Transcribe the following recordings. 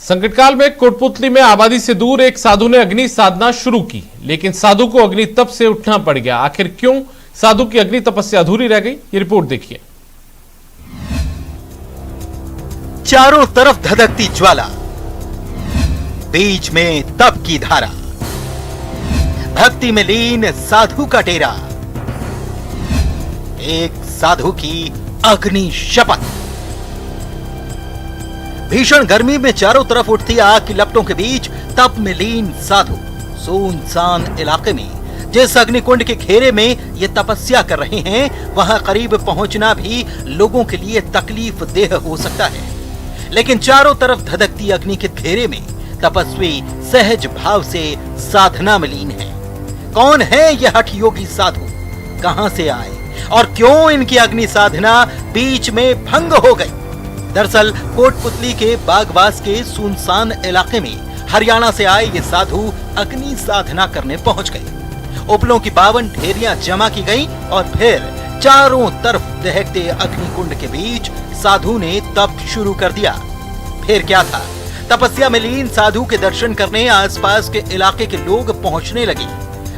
संकटकाल में कोटपुतली में आबादी से दूर एक साधु ने अग्नि साधना शुरू की, लेकिन साधु को अग्नि तप से उठना पड़ गया। आखिर क्यों साधु की अग्नि तपस्या अधूरी रह गई, ये रिपोर्ट देखिए। चारों तरफ धधकती ज्वाला, बीच में तप की धारा, भक्ति में लीन साधु का डेरा, एक साधु की अग्नि शपथ। भीषण गर्मी में चारों तरफ उठती आग की लपटों के बीच तप में लीन साधु सुनसान इलाके में जिस अग्निकुंड के घेरे में ये तपस्या कर रहे हैं, वहां करीब पहुंचना भी लोगों के लिए तकलीफ देह हो सकता है। लेकिन चारों तरफ धधकती अग्नि के घेरे में तपस्वी सहज भाव से साधना में लीन है। कौन है यह हठ योगी साधु, कहां से आए और क्यों इनकी अग्नि साधना बीच में भंग हो गई? दरअसल कोटपुतली के बागवास के सुनसान इलाके में हरियाणा से आए ये साधु अग्नि साधना करने पहुंच गए। उपलों की 52 ढेरियां जमा की गईं और फिर चारों तरफ दहकते अग्निकुंड के बीच साधु ने तप शुरू कर दिया। फिर क्या था, तपस्या में लीन साधु के दर्शन करने आसपास के इलाके के लोग पहुंचने लगे।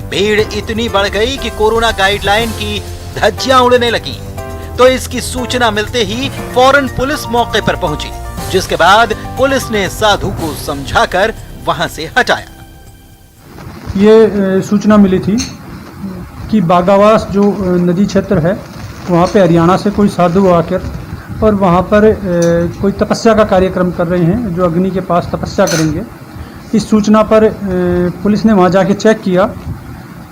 भीड़ इतनी बढ़ गई कि कोरोना गाइडलाइन की धज्जियां उड़ने लगी। तो इसकी सूचना मिलते ही फौरन पुलिस मौके पर पहुंची, जिसके बाद पुलिस ने साधु को समझाकर वहां से हटाया। ये सूचना मिली थी कि बागावास जो नदी क्षेत्र है, वहाँ पे हरियाणा से कोई साधु आकर और वहाँ पर कोई तपस्या का कार्यक्रम कर रहे हैं, जो अग्नि के पास तपस्या करेंगे। इस सूचना पर पुलिस ने वहाँ जाके चेक किया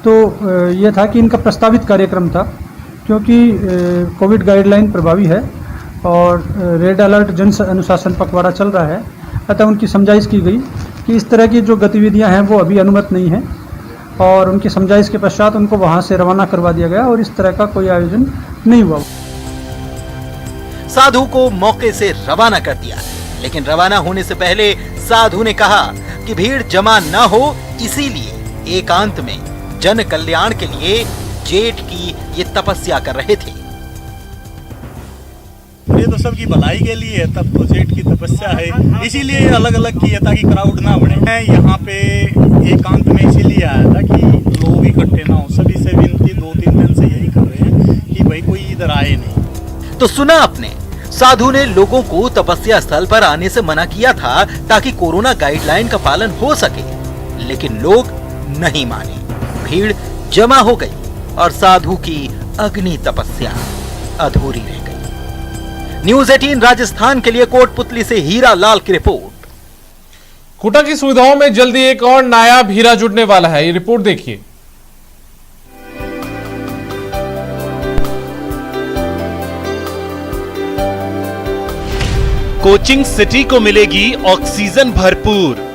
तो ये था कि इनका प्रस्तावित कार्यक्रम था, क्योंकि कोविड गाइडलाइन प्रभावी है और रेड अलर्ट जन अनुशासन पखवाड़ा चल रहा है। अतः उनकी समझाइश की गई कि इस तरह की जो गतिविधियां हैं वो अभी अनुमत नहीं है, और उनकी समझाइश के पश्चात उनको वहां से रवाना करवा दिया गया और इस तरह का कोई आयोजन नहीं हुआ। साधु को मौके से रवाना कर दिया, लेकिन रवाना होने से पहले साधु ने कहा कि भीड़ जमा न हो, इसीलिए एकांत में जन कल्याण के लिए जेठ की ये तपस्या कर रहे थे। ये तो सबकी भलाई के लिए है, तब तो जेठ की तपस्या है, इसीलिए अलग अलग की है ताकि क्राउड ना बढ़े। मैं यहाँ पे एकांत में इसीलिए आया था कि लोग इकट्ठे ना हो। सभी से विनती 2-3 दिन से यही कर रहे हैं कि भाई कोई इधर आए नहीं। तो सुना आपने, साधु ने लोगों को तपस्या स्थल पर आने से मना किया था ताकि कोरोना गाइडलाइन का पालन हो सके, लेकिन लोग नहीं माने। भीड़ जमा हो गई और साधु की अग्नि तपस्या अधूरी रह गई। न्यूज़ 18 राजस्थान के लिए कोटपुतली से हीरा लाल की रिपोर्ट। कोटा की सुविधाओं में जल्दी एक और नायाब हीरा जुड़ने वाला है, ये रिपोर्ट देखिए। कोचिंग सिटी को मिलेगी ऑक्सीजन भरपूर।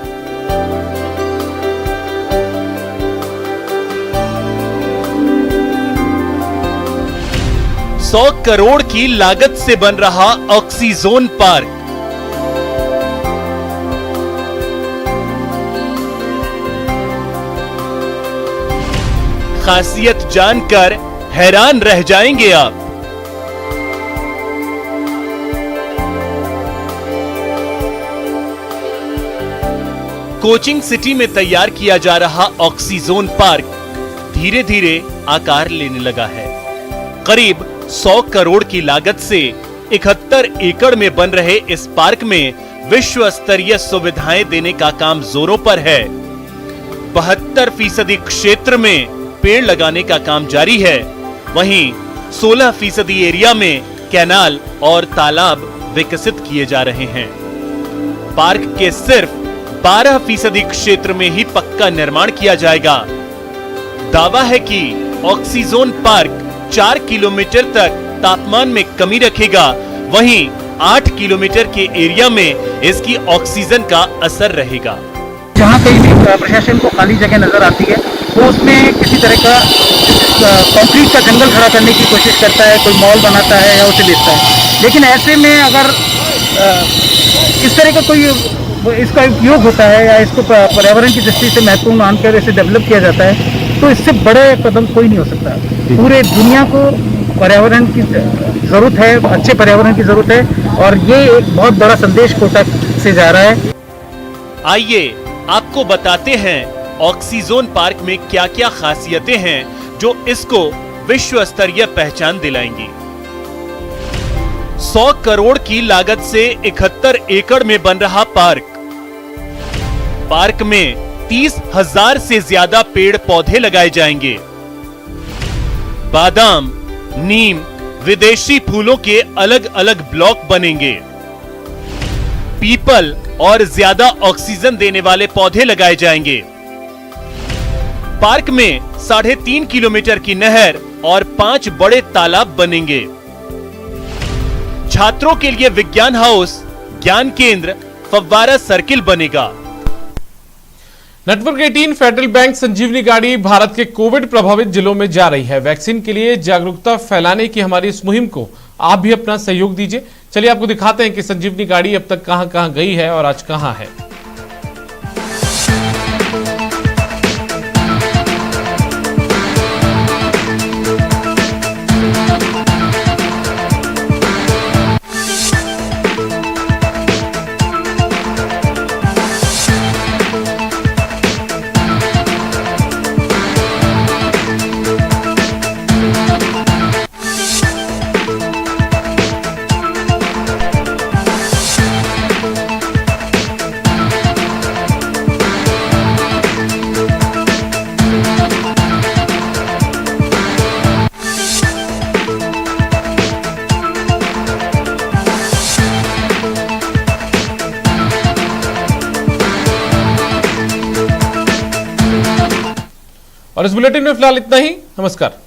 $100 करोड़ की लागत से बन रहा ऑक्सीजोन पार्क। खासियत जानकर हैरान रह जाएंगे आप। कोचिंग सिटी में तैयार किया जा रहा ऑक्सीजोन पार्क धीरे धीरे आकार लेने लगा है। करीब 100 करोड़ की लागत से 71 एकड़ में बन रहे इस पार्क में विश्व स्तरीय सुविधाएं देने का काम जोरों पर है। 72% क्षेत्र में पेड़ लगाने का काम जारी है। वहीं 16% एरिया में कैनाल और तालाब विकसित किए जा रहे हैं। पार्क के सिर्फ 12% क्षेत्र में ही पक्का निर्माण किया जाएगा। दावा है कि ऑक्सीजोन पार्क 4 किलोमीटर तक तापमान में कमी रखेगा, वहीं 8 किलोमीटर के एरिया में इसकी ऑक्सीजन का असर रहेगा। जहाँ कहीं भी प्रशासन को खाली जगह नजर आती है, वो उसमें किसी तरह का कंक्रीट का जंगल खड़ा करने की कोशिश करता है, कोई मॉल बनाता है या उसे बेचता है। लेकिन ऐसे में अगर इस तरह का कोई इसका उपयोग होता है या इसको पर्यावरण की दृष्टि से महत्वपूर्ण मानकर इसे डेवलप किया जाता है, तो इससे बड़े कदम कोई नहीं हो सकता। पूरे दुनिया को पर्यावरण की जरूरत है, अच्छे पर्यावरण की जरूरत है, और ये एक बहुत बड़ा संदेश कोटा से जा रहा है। आइए आपको बताते हैं ऑक्सीजोन पार्क में क्या क्या खासियतें हैं जो इसको विश्व स्तरीय पहचान दिलाएंगी। 100 करोड़ की लागत से 71 एकड़ में बन रहा पार्क में 30,000 से ज्यादा पेड़ पौधे लगाए जाएंगे। बादाम, नीम, विदेशी फूलों के अलग अलग ब्लॉक बनेंगे। पीपल और ज्यादा ऑक्सीजन देने वाले पौधे लगाए जाएंगे। पार्क में 3.5 किलोमीटर की नहर और 5 बड़े तालाब बनेंगे। छात्रों के लिए विज्ञान हाउस, ज्ञान केंद्र, फव्वारा सर्किल बनेगा। नेटवर्क 18 फेडरल बैंक संजीवनी गाड़ी भारत के कोविड प्रभावित जिलों में जा रही है। वैक्सीन के लिए जागरूकता फैलाने की हमारी इस मुहिम को आप भी अपना सहयोग दीजिए। चलिए आपको दिखाते हैं कि संजीवनी गाड़ी अब तक कहां कहां गई है और आज कहां है। और इस बुलेटिन में फिलहाल इतना ही। नमस्कार।